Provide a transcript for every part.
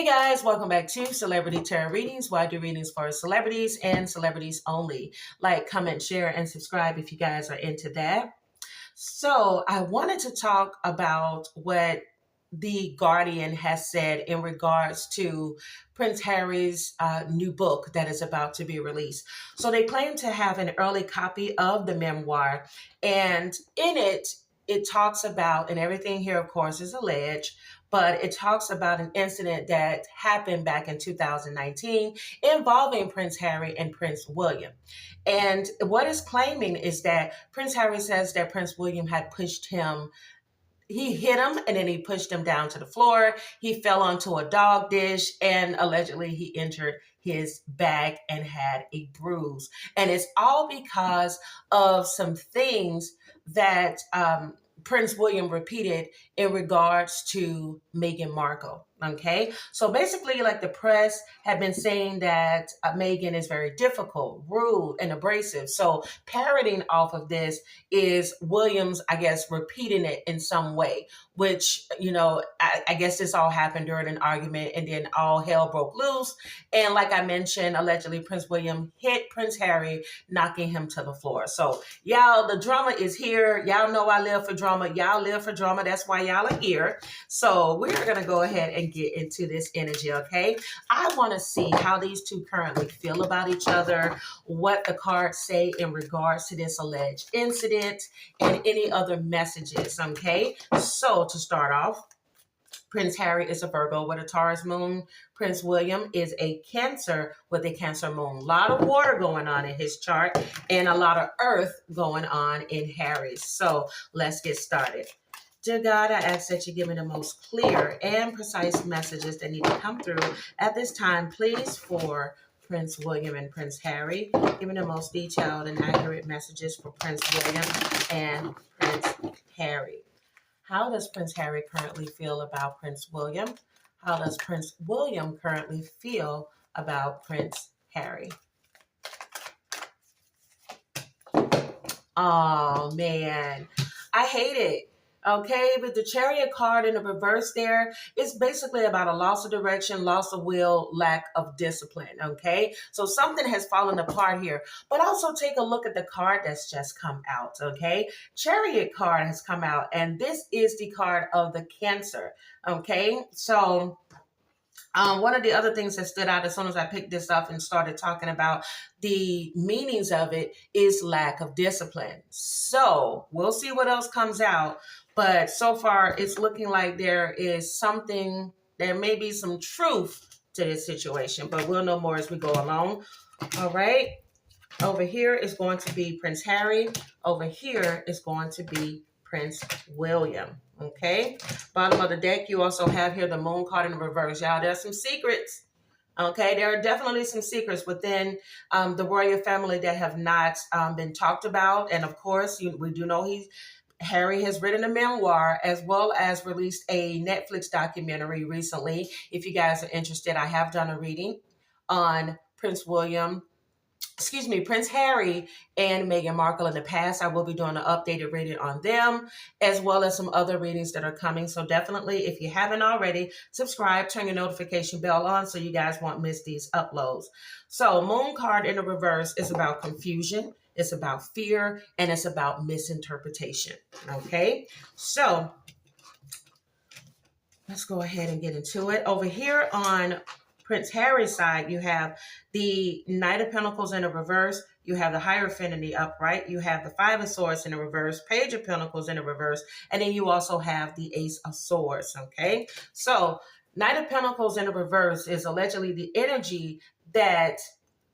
Hey guys, welcome back to Celebrity Tarot Readings, where I do readings for celebrities and celebrities only. Like, comment, share, and subscribe if you guys are into that. So I wanted to talk about what the Guardian has said in regards to Prince Harry's new book that is about to be released. So they claim to have an early copy of the memoir, and in it talks about, and everything here, of course, is alleged, but it talks about an incident that happened back in 2019 involving Prince Harry and Prince William. And what it's claiming is that Prince Harry says that Prince William had pushed him. He hit him and then he pushed him down to the floor. He fell onto a dog dish and allegedly he injured his back and had a bruise. And it's all because of some things that Prince William repeated in regards to Meghan Markle. Okay, so basically, like, the press had been saying that Meghan is very difficult, rude, and abrasive. So parroting off of this is Williams, I guess, repeating it in some way, which, I guess this all happened during an argument and then all hell broke loose. And like I mentioned, allegedly Prince William hit Prince Harry, knocking him to the floor. So y'all, the drama is here. Y'all know I live for drama. Y'all live for drama. That's why y'all are here. So we're going to go ahead and get into this energy, okay? I want to see how these two currently feel about each other, what the cards say in regards to this alleged incident, and any other messages, okay? So to start off, Prince Harry is a Virgo with a Taurus moon. Prince William is a Cancer with a Cancer moon. A lot of water going on in his chart and a lot of earth going on in Harry's. So let's get started. Dear God, I ask that you give me the most clear and precise messages that need to come through at this time, please, for Prince William and Prince Harry. Give me the most detailed and accurate messages for Prince William and Prince Harry. How does Prince Harry currently feel about Prince William? How does Prince William currently feel about Prince Harry? Oh, man. I hate it. Okay, with the Chariot card in the reverse there, it's basically about a loss of direction, loss of will, lack of discipline, okay? So something has fallen apart here. But also take a look at the card that's just come out, okay? Chariot card has come out, and this is the card of the Cancer, okay? So one of the other things that stood out as soon as I picked this up and started talking about the meanings of it is lack of discipline. So we'll see what else comes out. But so far, it's looking like there may be some truth to this situation, but we'll know more as we go along. All right. Over here is going to be Prince Harry. Over here is going to be Prince William. Okay. Bottom of the deck, you also have here the moon card in reverse. Y'all, there's some secrets. Okay, there are definitely some secrets within the royal family that have not been talked about. And of course, we do know Harry has written a memoir as well as released a Netflix documentary recently. If you guys are interested, I have done a reading on Prince Harry and Meghan Markle in the past. I will be doing an updated reading on them, as well as some other readings that are coming. So definitely, if you haven't already, subscribe, turn your notification bell on so you guys won't miss these uploads. So moon card in the reverse is about confusion. It's about fear, and it's about misinterpretation, okay? So let's go ahead and get into it. Over here on Prince Harry's side, you have the Knight of Pentacles in the reverse. You have the Hierophant in the upright. You have the Five of Swords in the reverse, Page of Pentacles in the reverse, and then you also have the Ace of Swords, okay? So Knight of Pentacles in the reverse is allegedly the energy that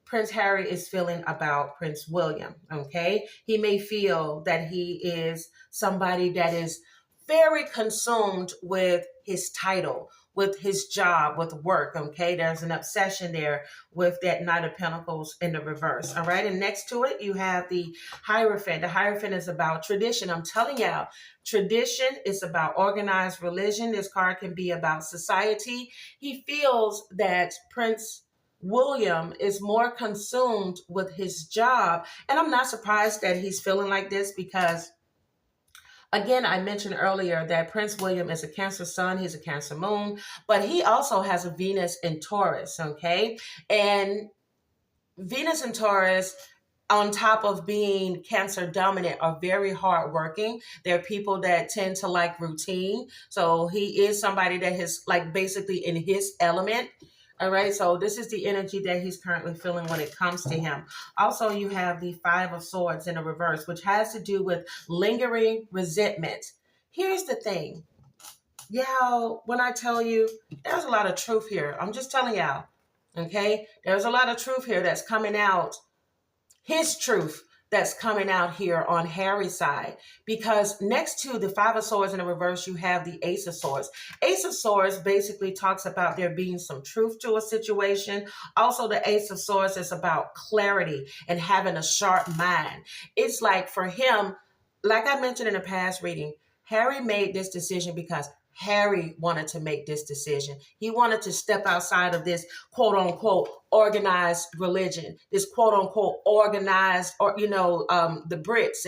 Prince Harry is feeling about Prince William, okay? He may feel that he is somebody that is very consumed with his title, with his job, with work, okay? There's an obsession there with that Knight of Pentacles in the reverse, all right? And next to it, you have the Hierophant. The Hierophant is about tradition. I'm telling y'all, tradition is about organized religion. This card can be about society. He feels that Prince William is more consumed with his job. And I'm not surprised that he's feeling like this because Again, I mentioned earlier that Prince William is a Cancer sun, he's a Cancer moon, but he also has a Venus in Taurus, okay? And Venus and Taurus, on top of being Cancer dominant, are very hardworking. They're people that tend to like routine. So he is somebody that is like basically in his element. All right, so this is the energy that he's currently feeling when it comes to him. Also, you have the Five of Swords in the reverse, which has to do with lingering resentment. Here's the thing, y'all, when I tell you, there's a lot of truth here. I'm just telling y'all, okay? There's a lot of truth here that's coming out, his truth that's coming out here on Harry's side, because next to the Five of Swords in the reverse, you have the Ace of Swords. Ace of Swords basically talks about there being some truth to a situation. Also, the Ace of Swords is about clarity and having a sharp mind. It's like for him, like I mentioned in a past reading, Harry made this decision because Harry wanted to make this decision. He wanted to step outside of this quote unquote organized religion, this quote unquote organized, or the Brits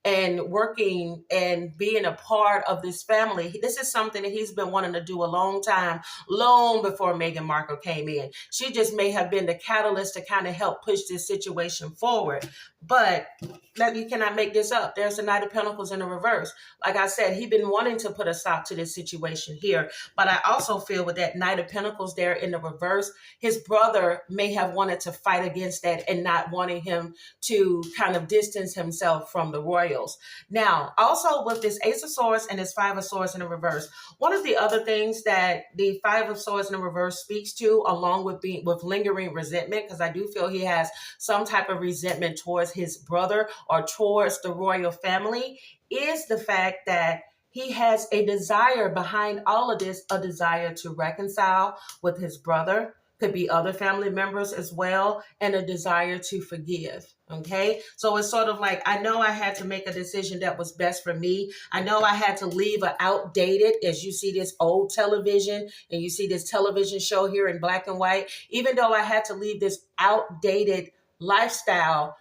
and working and being a part of this family. This is something that he's been wanting to do a long time, long before Meghan Markle came in. She just may have been the catalyst to kind of help push this situation forward. But you cannot make this up. There's the Knight of Pentacles in the reverse. Like I said, he's been wanting to put a stop to this situation here. But I also feel with that Knight of Pentacles there in the reverse, his brother may have wanted to fight against that and not wanting him to kind of distance himself from the royals. Now, also with this Ace of Swords and this Five of Swords in the reverse, one of the other things that the Five of Swords in the reverse speaks to, along with lingering resentment, because I do feel he has some type of resentment towards his brother or towards the royal family, is the fact that he has a desire behind all of this, a desire to reconcile with his brother, could be other family members as well, and a desire to forgive. Okay, so it's sort of like, I know I had to make a decision that was best for me. I know I had to leave an outdated, as you see this old television and you see this television show here in black and white, even though I had to leave this outdated lifestyle,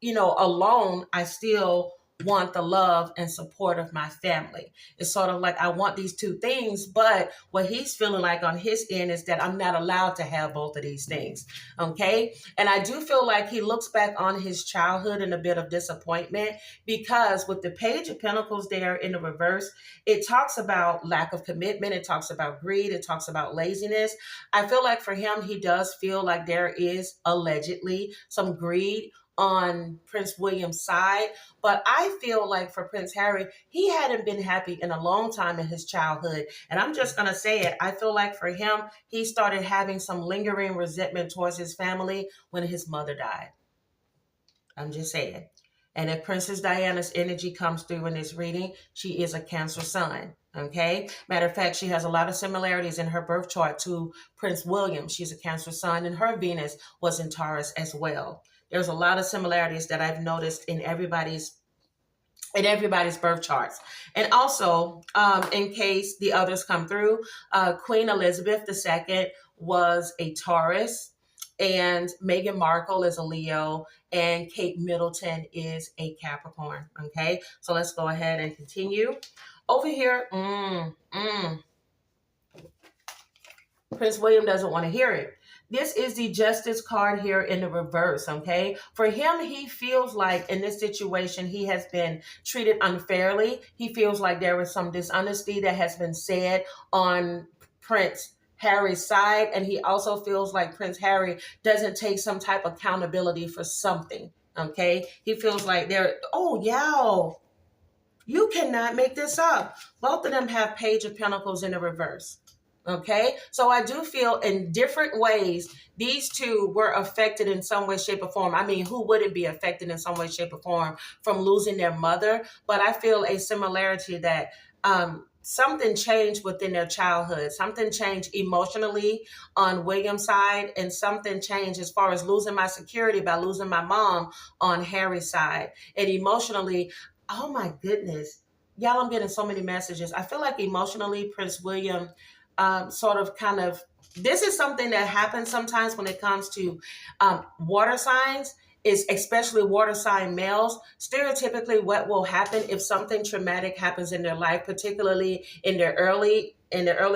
alone, I still want the love and support of my family. It's sort of like I want these two things, but what he's feeling like on his end is that I'm not allowed to have both of these things. Okay. And I do feel like he looks back on his childhood in a bit of disappointment, because with the Page of Pentacles there in the reverse, it talks about lack of commitment. It talks about greed. It talks about laziness. I feel like for him, he does feel like there is allegedly some greed on Prince William's side. But I feel like for Prince Harry, he hadn't been happy in a long time in his childhood. And I'm just going to say it. I feel like for him, he started having some lingering resentment towards his family when his mother died. I'm just saying. And if Princess Diana's energy comes through in this reading, she is a Cancer sun. Okay. Matter of fact, she has a lot of similarities in her birth chart to Prince William. She's a Cancer sun, and her Venus was in Taurus as well. There's a lot of similarities that I've noticed in everybody's birth charts. And also, in case the others come through, Queen Elizabeth II was a Taurus, and Meghan Markle is a Leo, and Kate Middleton is a Capricorn. Okay, so let's go ahead and continue. Over here, Prince William doesn't want to hear it. This is the Justice card here in the reverse, okay? For him, he feels like in this situation, he has been treated unfairly. He feels like there was some dishonesty that has been said on Prince Harry's side. And he also feels like Prince Harry doesn't take some type of accountability for something, okay? He feels like you cannot make this up. Both of them have Page of Pentacles in the reverse. Okay, so I do feel in different ways, these two were affected in some way, shape, or form. I mean, who wouldn't be affected in some way, shape, or form from losing their mother? But I feel a similarity that something changed within their childhood. Something changed emotionally on William's side, and something changed as far as losing my security by losing my mom on Harry's side. And emotionally, oh my goodness, y'all, I'm getting so many messages. I feel like emotionally, Prince William this is something that happens sometimes when it comes to water signs. is especially water sign males. Stereotypically, what will happen if something traumatic happens in their life, particularly in the early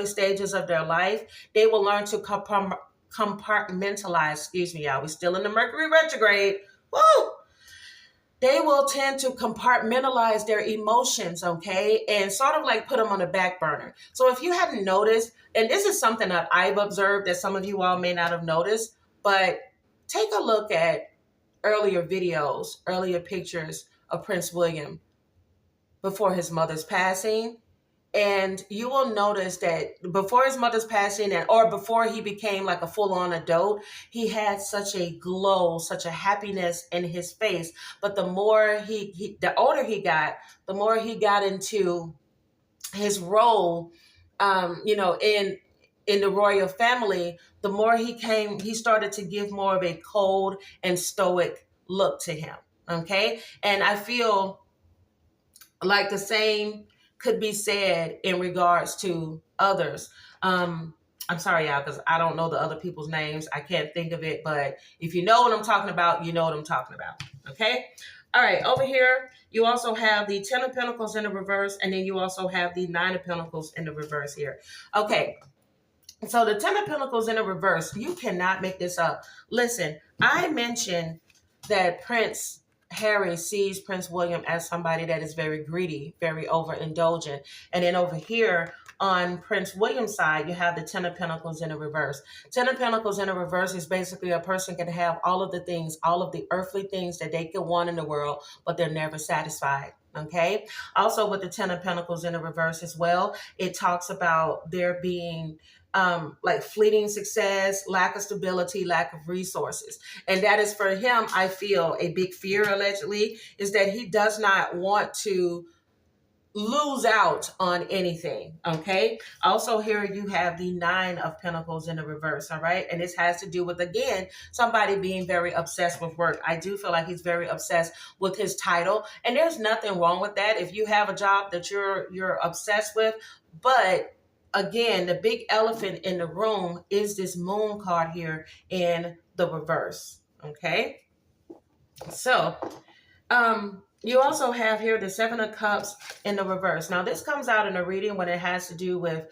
stages of their life, they will learn to compartmentalize. Excuse me, y'all. We're still in the Mercury retrograde. Woo! They will tend to compartmentalize their emotions, okay? And sort of like put them on the back burner. So if you hadn't noticed, and this is something that I've observed that some of you all may not have noticed, but take a look at earlier videos, earlier pictures of Prince William before his mother's passing. And you will notice that before his mother's passing or before he became like a full-on adult, he had such a glow, such a happiness in his face. But the more the older he got, the more he got into his role, in the royal family, the more he started to give more of a cold and stoic look to him. Okay. And I feel like the same could be said in regards to others. I'm sorry, y'all, because I don't know the other people's names. I can't think of it, but if you know what I'm talking about, you know what I'm talking about. Okay. All right. Over here, you also have the 10 of Pentacles in the reverse, and then you also have the 9 of Pentacles in the reverse here. Okay. So the 10 of Pentacles in the reverse, you cannot make this up. Listen, I mentioned that Prince Harry sees Prince William as somebody that is very greedy, very overindulgent. And then over here on Prince William's side, you have the 10 of Pentacles in the reverse. 10 of Pentacles in the reverse is basically a person can have all of the things, all of the earthly things that they could want in the world, but they're never satisfied. Okay. Also with the 10 of Pentacles in the reverse as well, it talks about there being like fleeting success, lack of stability, lack of resources. And that is for him, I feel a big fear allegedly is that he does not want to lose out on anything. Okay. Also here you have the 9 of Pentacles in the reverse. All right. And this has to do with, again, somebody being very obsessed with work. I do feel like he's very obsessed with his title, and there's nothing wrong with that. If you have a job that you're obsessed with, but again, the big elephant in the room is this Moon card here in the reverse. Okay. So, you also have here the 7 of Cups in the reverse. Now, this comes out in a reading when it has to do with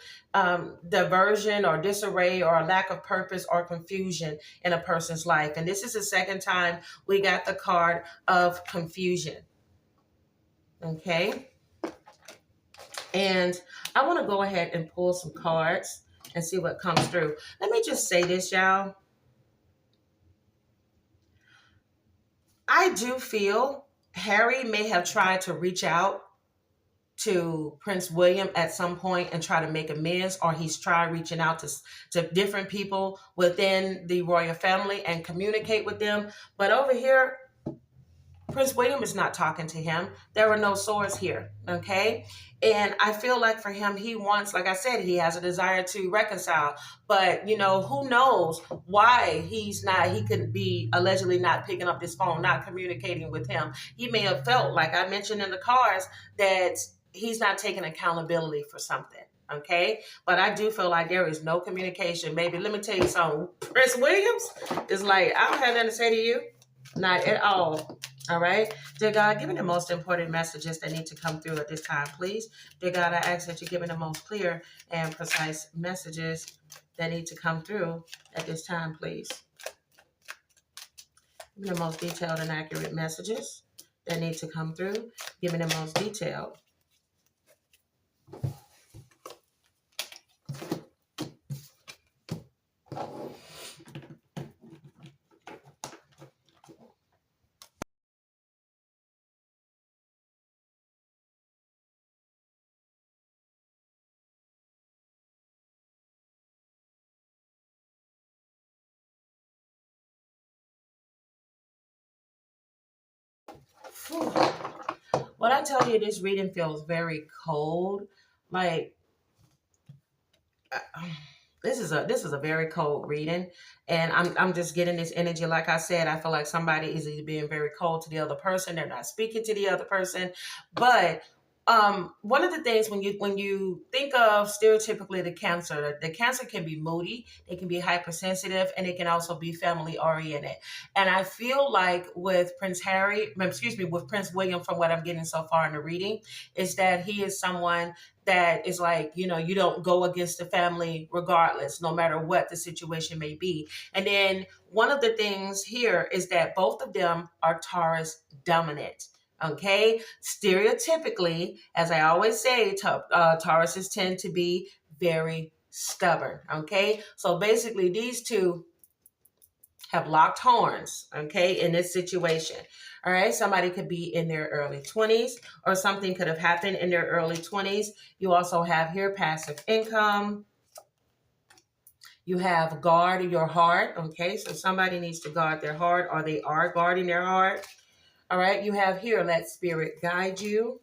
diversion or disarray or a lack of purpose or confusion in a person's life. And this is the second time we got the card of confusion. Okay. And I want to go ahead and pull some cards and see what comes through. Let me just say this, y'all. I do feel Harry may have tried to reach out to Prince William at some point and try to make amends, or he's tried reaching out to different people within the royal family and communicate with them. But over here, Prince William is not talking to him. There are no swords here, okay? And I feel like for him, he wants, like I said, he has a desire to reconcile. But, who knows why he could be allegedly not picking up this phone, not communicating with him. He may have felt, like I mentioned in the cards, that he's not taking accountability for something. Okay, but I do feel like there is no communication. Maybe let me tell you something. Prince Williams is like, I don't have nothing to say to you. Not at all. All right. Dear God, give me the most important messages that need to come through at this time, please. Dear God, I ask that you give me the most clear and precise messages that need to come through at this time, please. Give me the most detailed and accurate messages that need to come through. Give me the most detailed. Whew. When I tell you this reading feels very cold, like this is a very cold reading, and I'm just getting this energy. Like I said, I feel like somebody is either being very cold to the other person, they're not speaking to the other person, but one of the things when you think of stereotypically the cancer can be moody, they can be hypersensitive, and it can also be family oriented. And I feel like with with Prince William, from what I'm getting so far in the reading, is that he is someone that is like, you don't go against the family regardless, no matter what the situation may be. And then one of the things here is that both of them are Taurus dominant. Okay, stereotypically, as I always say, Tauruses tend to be very stubborn. Okay, so basically, these two have locked horns. Okay, in this situation. All right, somebody could be in their early 20s, or something could have happened in their early 20s. You also have here passive income. You have guard your heart. Okay, so somebody needs to guard their heart, or they are guarding their heart. All right, you have here, let spirit guide you.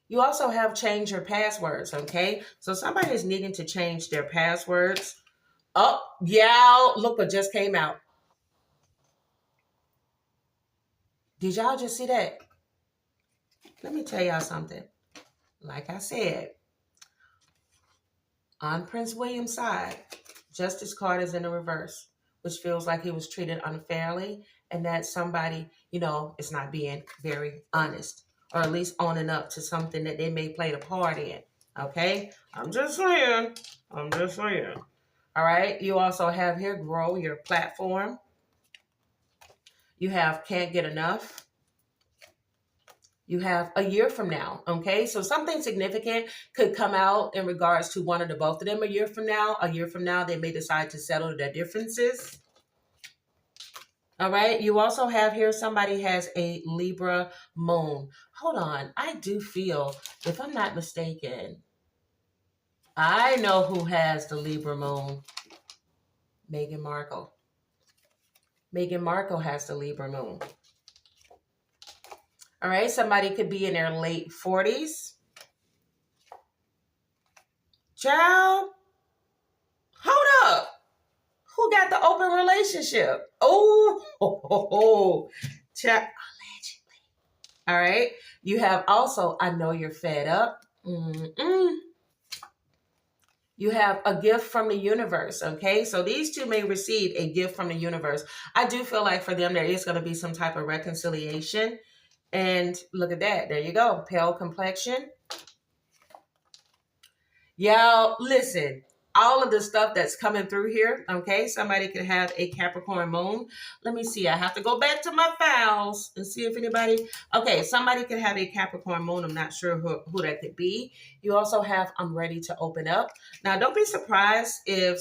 You also have change your passwords, okay? So somebody is needing to change their passwords. Oh, yeah, look what just came out. Did y'all just see that? Let me tell y'all something. Like I said, on Prince William's side, Justice card is in the reverse, which feels like he was treated unfairly, and that somebody, is not being very honest, or at least owning up to something that they may played a part in. Okay? I'm just saying. All right? You also have here, grow your platform. You have can't get enough. You have a year from now, okay? So something significant could come out in regards to one or the both of them a year from now. A year from now, they may decide to settle their differences. All right. You also have here somebody has a Libra moon. Hold on. I do feel, if I'm not mistaken, I know who has the Libra moon. Meghan Markle. Meghan Markle has the Libra moon. All right. Somebody could be in their late 40s. Child, hold up. Who got the open relationship? Oh, child. Allegedly. All right. You have also, I know you're fed up. You have a gift from the universe, okay? So these two may receive a gift from the universe. I do feel like for them, there is going to be some type of reconciliation. And look at that. There you go. Pale complexion. Y'all, listen. All of the stuff that's coming through here, okay? Somebody could have a Capricorn moon. Let me see. I have to go back to my files and see if anybody... Okay, somebody could have a Capricorn moon. I'm not sure who that could be. You also have I'm ready to open up. Now, don't be surprised if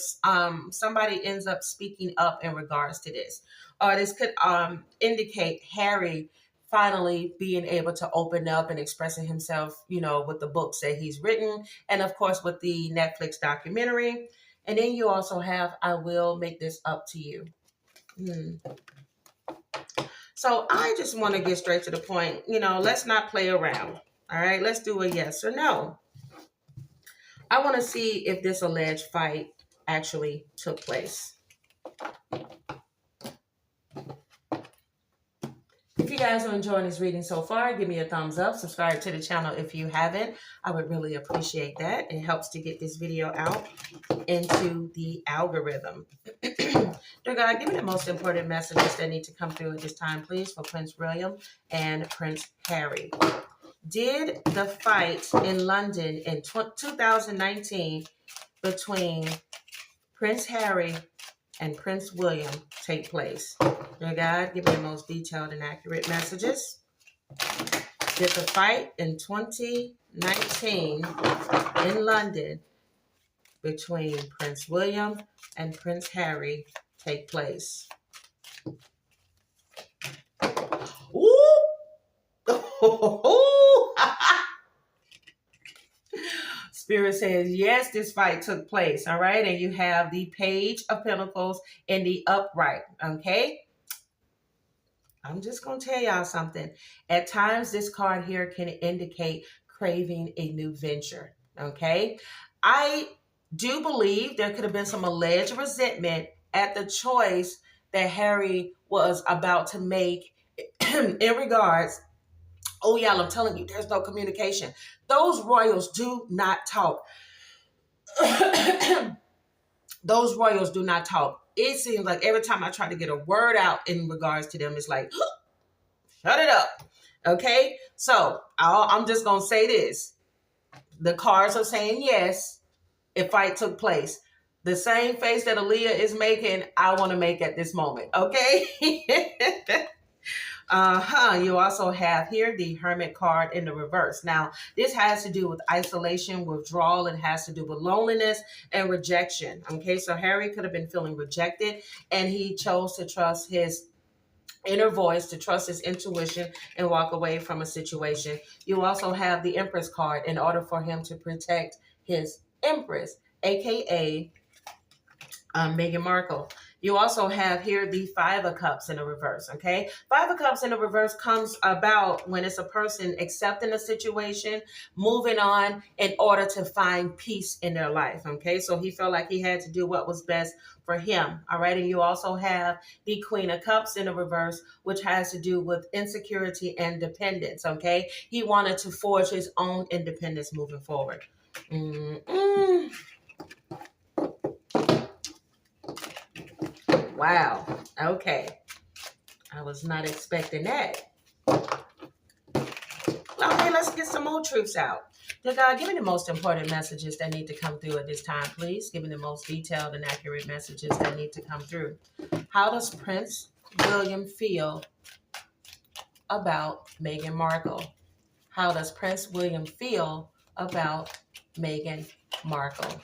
somebody ends up speaking up in regards to this. Or this could indicate Harry finally being able to open up and expressing himself, with the books that he's written, and of course with the Netflix documentary. And then you also have, I will make this up to you. So I just want to get straight to the point. Let's not play around. All right, let's do a yes or no. I want to see if this alleged fight actually took place. If you guys are enjoying this reading so far, give me a thumbs up. Subscribe to the channel if you haven't. I would really appreciate that. It helps to get this video out into the algorithm. Dear God, give me the most important messages that need to come through at this time, please, for Prince William and Prince Harry. Did the fight in London in 2019 between Prince Harry and Prince William take place? Dear God, give me the most detailed and accurate messages. Did the fight in 2019 in London between Prince William and Prince Harry take place? Ooh! Spirit says, yes, this fight took place. All right. And you have the Page of Pentacles in the upright. Okay. I'm just going to tell y'all something. At times, this card here can indicate craving a new venture. Okay. I do believe there could have been some alleged resentment at the choice that Harry was about to make in regards Oh, y'all, I'm telling you, there's no communication. Those royals do not talk. Those royals do not talk. It seems like every time I try to get a word out in regards to them, it's like, shut it up. Okay? So I'm just going to say this. The cards are saying yes, if fight took place. The same face that Aaliyah is making, I want to make at this moment. Okay? You also have here the Hermit card in the reverse. Now, this has to do with isolation, withdrawal. It has to do with loneliness and rejection. Okay, so Harry could have been feeling rejected, and he chose to trust his inner voice, to trust his intuition, and walk away from a situation. You also have the Empress card in order for him to protect his Empress, aka Meghan Markle. You also have here the Five of Cups in the reverse, okay? Five of Cups in the reverse comes about when it's a person accepting a situation, moving on in order to find peace in their life, okay? So he felt like he had to do what was best for him, all right? And you also have the Queen of Cups in the reverse, which has to do with insecurity and dependence, okay? He wanted to forge his own independence moving forward. Wow. Okay. I was not expecting that. Okay, let's get some more truths out. Dear God, give me the most important messages that need to come through at this time, please. Give me the most detailed and accurate messages that need to come through. How does Prince William feel about Meghan Markle? How does Prince William feel about Meghan Markle?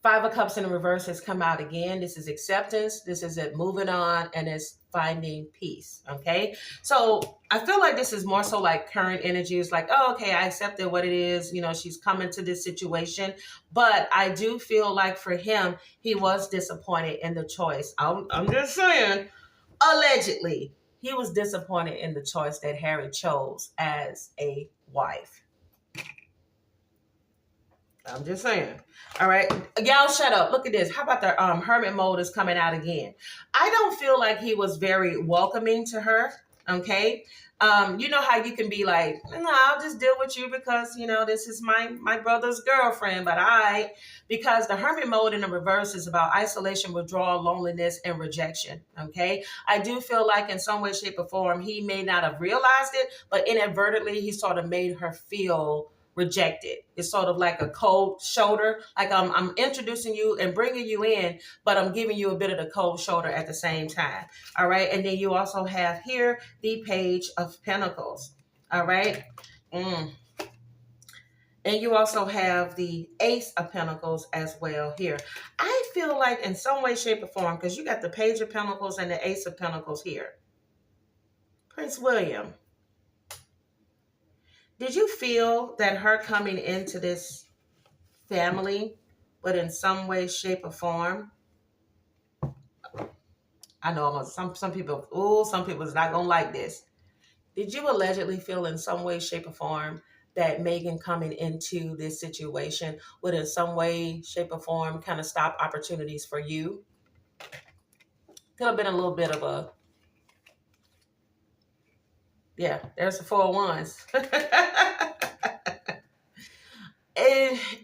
Five of Cups in the reverse has come out again. This is acceptance. This is it moving on, and it's finding peace. Okay. So I feel like this is more so like current energy. It's like, oh, okay, I accepted what it is. You know, she's coming to this situation. But I do feel like for him, he was disappointed in the choice. I'm just saying, allegedly, he was disappointed in the choice that Harry chose as a wife. I'm just saying. All right. Y'all shut up. Look at this. How about the hermit mode is coming out again? I don't feel like he was very welcoming to her. Okay. You know how you can be like, no, I'll just deal with you because, you know, this is my brother's girlfriend. But because the hermit mode in the reverse is about isolation, withdrawal, loneliness, and rejection. Okay. I do feel like in some way, shape, or form, he may not have realized it, but inadvertently, he sort of made her feel rejected. It's sort of like a cold shoulder. Like I'm introducing you and bringing you in, but I'm giving you a bit of the cold shoulder at the same time. All right. And then you also have here the Page of Pentacles. All right. And you also have the Ace of Pentacles as well here. I feel like in some way, shape, or form, because you got the Page of Pentacles and the Ace of Pentacles here. Prince William, did you feel that her coming into this family, but in some way, shape, or form? I know some people, some people is not going to like this. Did you allegedly feel in some way, shape, or form that Meghan coming into this situation would in some way, shape, or form kind of stop opportunities for you? Could have been a little bit of a, yeah, there's the 4 of Wands.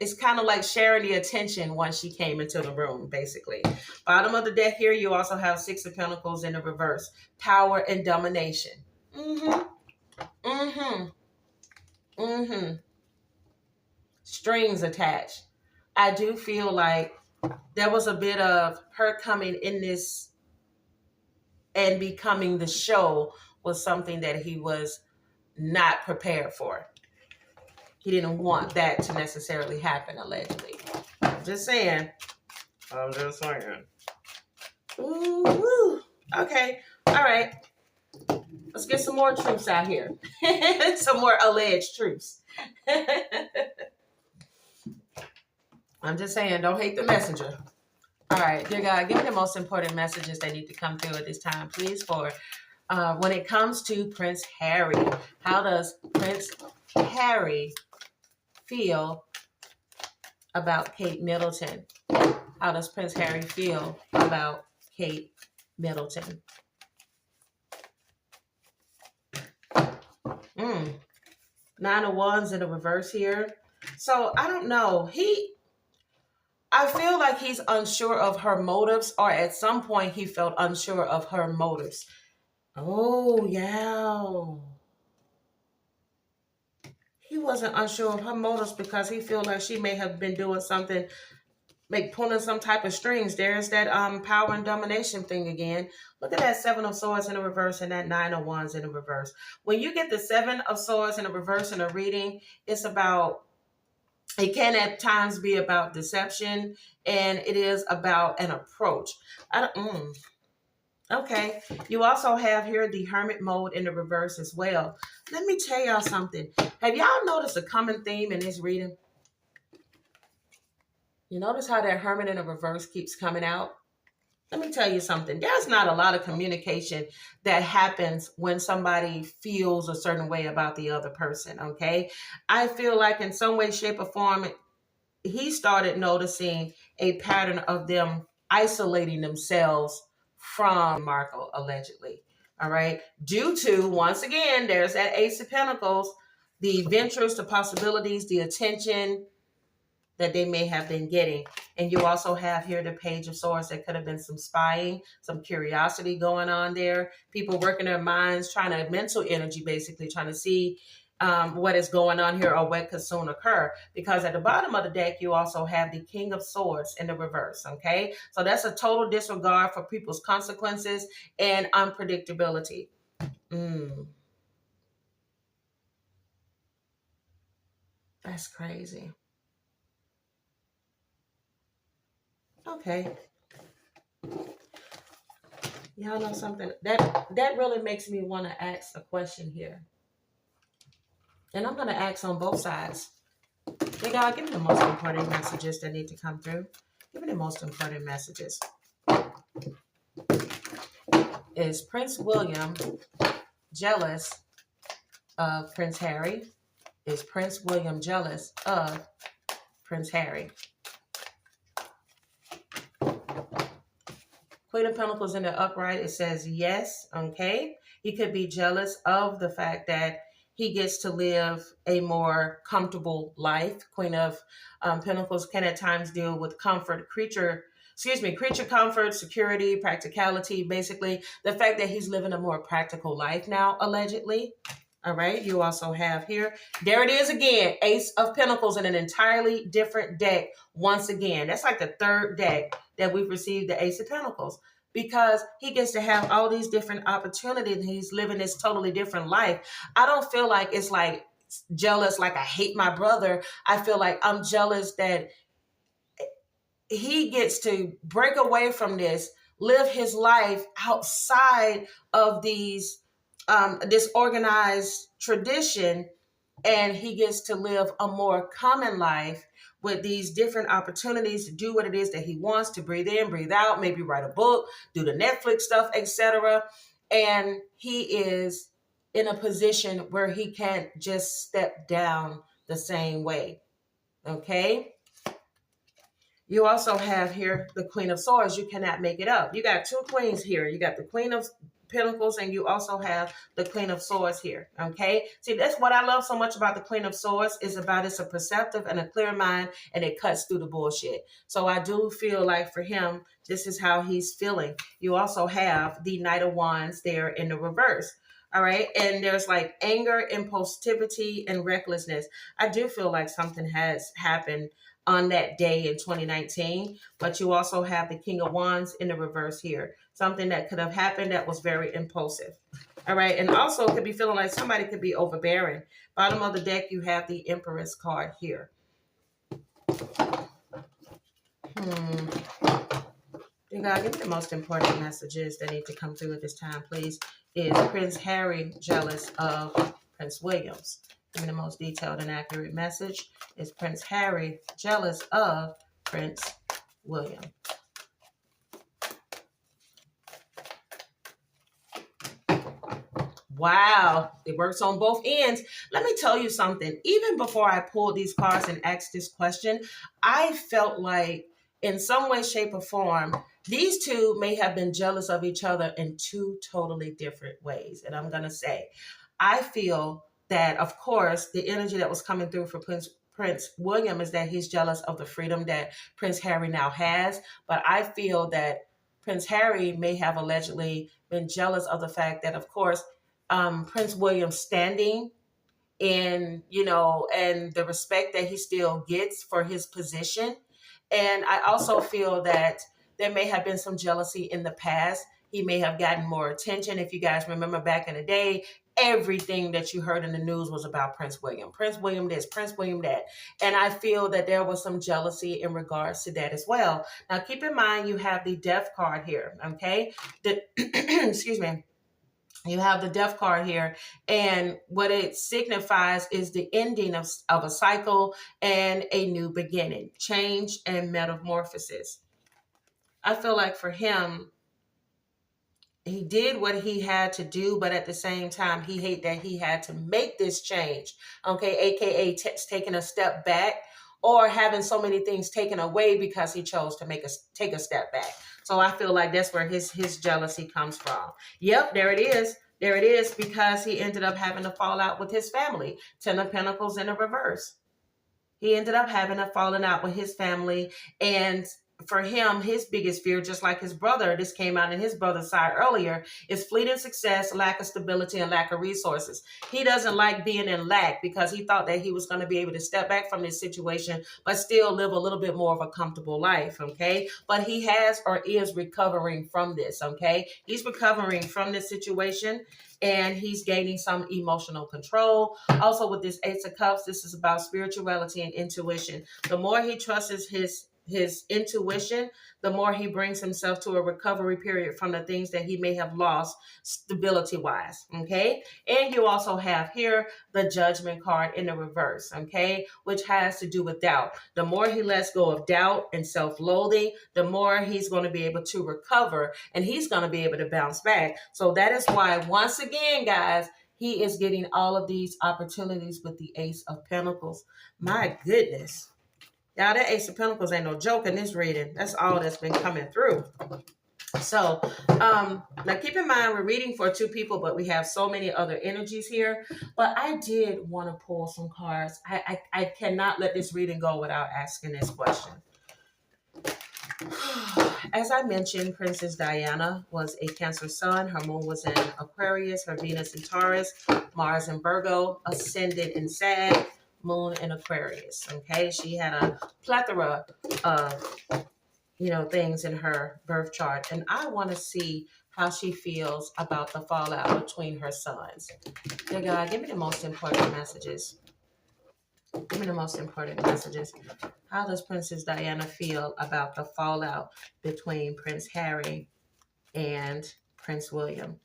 It's kind of like sharing the attention once she came into the room, basically. Bottom of the deck here, you also have 6 of Pentacles in the reverse. Power and domination. Strings attached. I do feel like there was a bit of her coming in this and becoming the show was something that he was not prepared for. He didn't want that to necessarily happen, allegedly. I'm just saying. Ooh, okay. All right. Let's get some more truths out here. Some more alleged truths. I'm just saying, don't hate the messenger. All right, dear God, give me the most important messages that need to come through at this time, please, for when it comes to Prince Harry. How does Prince Harry feel about Kate Middleton? How does Prince Harry feel about Kate Middleton. Nine of Wands in the reverse here. So I don't know. I feel like he's unsure of her motives, or at some point he felt unsure of her motives. Oh, yeah. He wasn't unsure of her motives because he feel like she may have been doing something, like pulling some type of strings. There's that power and domination thing again. Look at that Seven of Swords in the reverse and that Nine of Wands in the reverse. When you get the Seven of Swords in the reverse in a reading, it can at times be about deception, and it is about an approach. Okay. You also have here the Hermit mode in the reverse as well. Let me tell y'all something. Have y'all noticed a common theme in this reading? You notice how that Hermit in the reverse keeps coming out? Let me tell you something. There's not a lot of communication that happens when somebody feels a certain way about the other person, okay? I feel like in some way, shape, or form, he started noticing a pattern of them isolating themselves from Marco, allegedly. All right. Due to, once again, there's that Ace of Pentacles, the ventures, the possibilities, the attention that they may have been getting. And you also have here the Page of Swords. That could have been some spying, some curiosity going on there. People working their minds, trying to, mental energy, basically trying to see what is going on here or what could soon occur. Because at the bottom of the deck, you also have the King of Swords in the reverse, okay? So that's a total disregard for people's consequences and unpredictability. That's crazy. Okay. Y'all know something? That really makes me want to ask a question here. And I'm going to ask on both sides. Hey, God, give me the most important messages that need to come through. Give me the most important messages. Is Prince William jealous of Prince Harry? Is Prince William jealous of Prince Harry? Queen of Pentacles in the upright, it says yes, okay? He could be jealous of the fact that he gets to live a more comfortable life. Queen of Pentacles can at times deal with creature comfort, security, practicality, basically the fact that he's living a more practical life now, allegedly. All right, you also have here, there it is again, Ace of Pentacles in an entirely different deck once again. That's like the third deck that we've received the Ace of Pentacles, because he gets to have all these different opportunities. He's living this totally different life. I don't feel like it's like jealous, like I hate my brother. I feel like I'm jealous that he gets to break away from this, live his life outside of these this organized tradition, and he gets to live a more common life with these different opportunities to do what it is that he wants, to breathe in, breathe out, maybe write a book, do the Netflix stuff, etc. And he is in a position where he can't just step down the same way. Okay? You also have here the Queen of Swords. You cannot make it up. You got two queens here. You got the Queen of Pentacles, and you also have the Queen of Swords here. Okay, see, that's what I love so much about the Queen of Swords, is about it's a perceptive and a clear mind, and it cuts through the bullshit. So I do feel like for him, this is how he's feeling. You also have the Knight of Wands there in the reverse. All right, and there's like anger, impulsivity, and recklessness. I do feel like something has happened on that day in 2019, but you also have the King of Wands in the reverse here. Something that could have happened that was very impulsive. All right, and also could be feeling like somebody could be overbearing. Bottom of the deck, you have the Empress card here. You gotta give me the most important messages that need to come through at this time, please. Is Prince Harry jealous of Prince Williams? Give me the most detailed and accurate message. Is Prince Harry jealous of Prince William? Wow, it works on both ends. Let me tell you something. Even before I pulled these cards and asked this question, I felt like in some way, shape, or form, these two may have been jealous of each other in two totally different ways. And I'm going to say, I feel that, of course, the energy that was coming through for Prince William is that he's jealous of the freedom that Prince Harry now has. But I feel that Prince Harry may have allegedly been jealous of the fact that, of course, Prince William's standing and, and the respect that he still gets for his position. And I also feel that there may have been some jealousy in the past. He may have gotten more attention. If you guys remember back in the day, everything that you heard in the news was about Prince William. Prince William this, Prince William that. And I feel that there was some jealousy in regards to that as well. Now, keep in mind, you have the Death card here, okay? Excuse me. You have the Death card here, and what it signifies is the ending of a cycle and a new beginning, change and metamorphosis. I feel like for him, he did what he had to do, but at the same time, he hate that he had to make this change, okay, aka taking a step back or having so many things taken away because he chose to take a step back. So I feel like that's where his jealousy comes from. Yep, there it is. There it is, because he ended up having to fall out with his family. 10 of Pentacles in a reverse. He ended up having a falling out with his family. And for him, his biggest fear, just like his brother, this came out in his brother's side earlier, is fleeting success, lack of stability, and lack of resources. He doesn't like being in lack because he thought that he was going to be able to step back from this situation, but still live a little bit more of a comfortable life, okay? But he has or is recovering from this, okay? He's recovering from this situation, and he's gaining some emotional control. Also, with this Ace of Cups, this is about spirituality and intuition. The more he trusts his intuition, the more he brings himself to a recovery period from the things that he may have lost stability wise. Okay. And you also have here the Judgment card in the reverse. Okay. Which has to do with doubt. The more he lets go of doubt and self-loathing, the more he's going to be able to recover, and he's going to be able to bounce back. So that is why, once again, guys, he is getting all of these opportunities with the Ace of Pentacles. My goodness. Y'all, that Ace of Pentacles ain't no joke in this reading. That's all that's been coming through. So, now keep in mind, we're reading for two people, but we have so many other energies here. But I did want to pull some cards. I cannot let this reading go without asking this question. As I mentioned, Princess Diana was a Cancer sun. Her moon was in Aquarius, her Venus in Taurus, Mars in Virgo, ascendant in Sag, moon in Aquarius. Okay, she had a plethora of things in her birth chart, and I want to see how she feels about the fallout between her sons. Dear God, give me the most important messages. Give me the most important messages. How does Princess Diana feel about the fallout between Prince Harry and Prince William?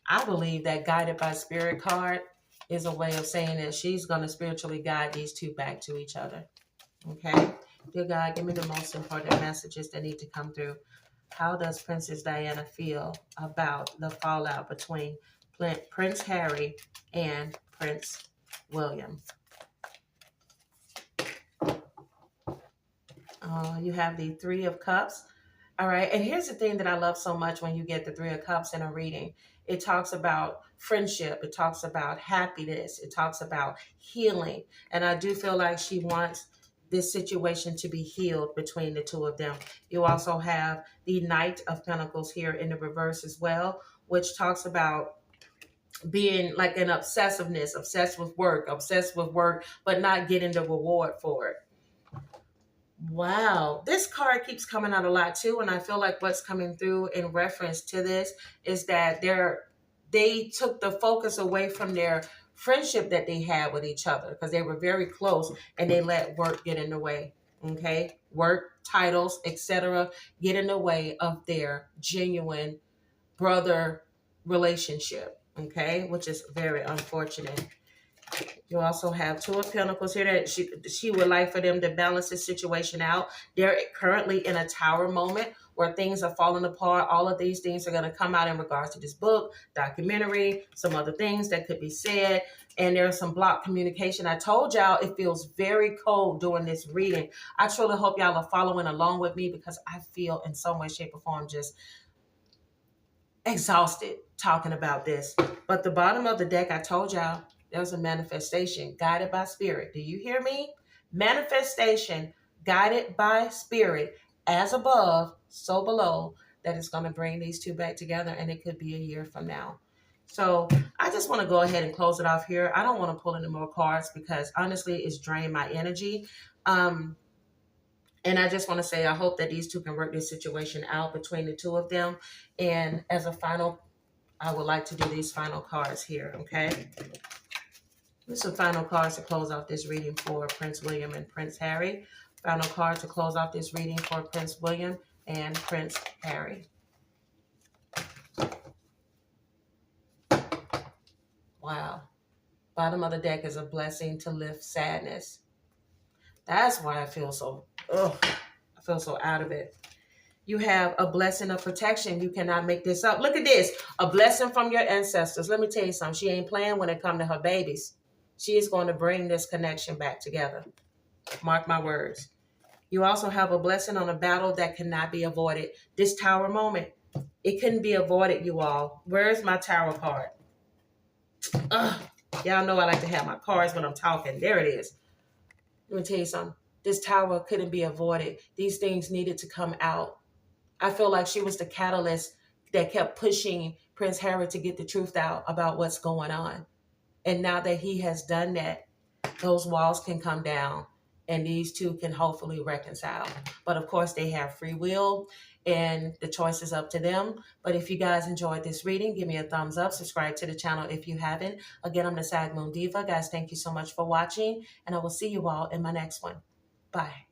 I believe that Guided by Spirit card is a way of saying that she's going to spiritually guide these two back to each other. Okay? Dear God, give me the most important messages that need to come through. How does Princess Diana feel about the fallout between Prince Harry and Prince William? You have the Three of Cups. All right. And here's the thing that I love so much when you get the Three of Cups in a reading. It talks about friendship. It talks about happiness. It talks about healing. And I do feel like she wants this situation to be healed between the two of them. You also have the Knight of Pentacles here in the reverse as well, which talks about being like an obsessiveness, obsessed with work, but not getting the reward for it. Wow, this card keeps coming out a lot too, and I feel like what's coming through in reference to this is that they took the focus away from their friendship that they had with each other, because they were very close, and they let work get in the way. Okay, work, titles, etc. get in the way of their genuine brother relationship. Okay, which is very unfortunate. You also have Two of Pentacles here that she would like for them to balance this situation out. They're currently in a tower moment where things are falling apart. All of these things are going to come out in regards to this book, documentary, some other things that could be said. and there's some blocked communication. I told y'all it feels very cold during this reading. I truly hope y'all are following along with me because I feel in some way, shape, or form just exhausted talking about this. But the bottom of the deck, I told y'all, there's a manifestation guided by spirit. Do you hear me? Manifestation guided by spirit, as above, so below, that is going to bring these two back together, and it could be a year from now. So I just want to go ahead and close it off here. I don't want to pull any more cards because honestly, it's drained my energy. And I just want to say, I hope that these two can work this situation out between the two of them. And as a final, I would like to do these final cards here, okay? There's some final cards to close off this reading for Prince William and Prince Harry. Final card to close off this reading for Prince William and Prince Harry. Wow. Bottom of the deck is a blessing to lift sadness. That's why I feel so, I feel so out of it. You have a blessing of protection. You cannot make this up. Look at this. A blessing from your ancestors. Let me tell you something. She ain't playing when it comes to her babies. She is going to bring this connection back together. Mark my words. You also have a blessing on a battle that cannot be avoided. This tower moment, it couldn't be avoided, you all. Where's my tower card? Y'all know I like to have my cards when I'm talking. There it is. Let me tell you something. This tower couldn't be avoided. These things needed to come out. I feel like she was the catalyst that kept pushing Prince Harry to get the truth out about what's going on. And now that he has done that, those walls can come down and these two can hopefully reconcile. But of course, they have free will and the choice is up to them. But if you guys enjoyed this reading, give me a thumbs up. Subscribe to the channel if you haven't. Again, I'm the Sag Moon Diva. Guys, thank you so much for watching. And I will see you all in my next one. Bye.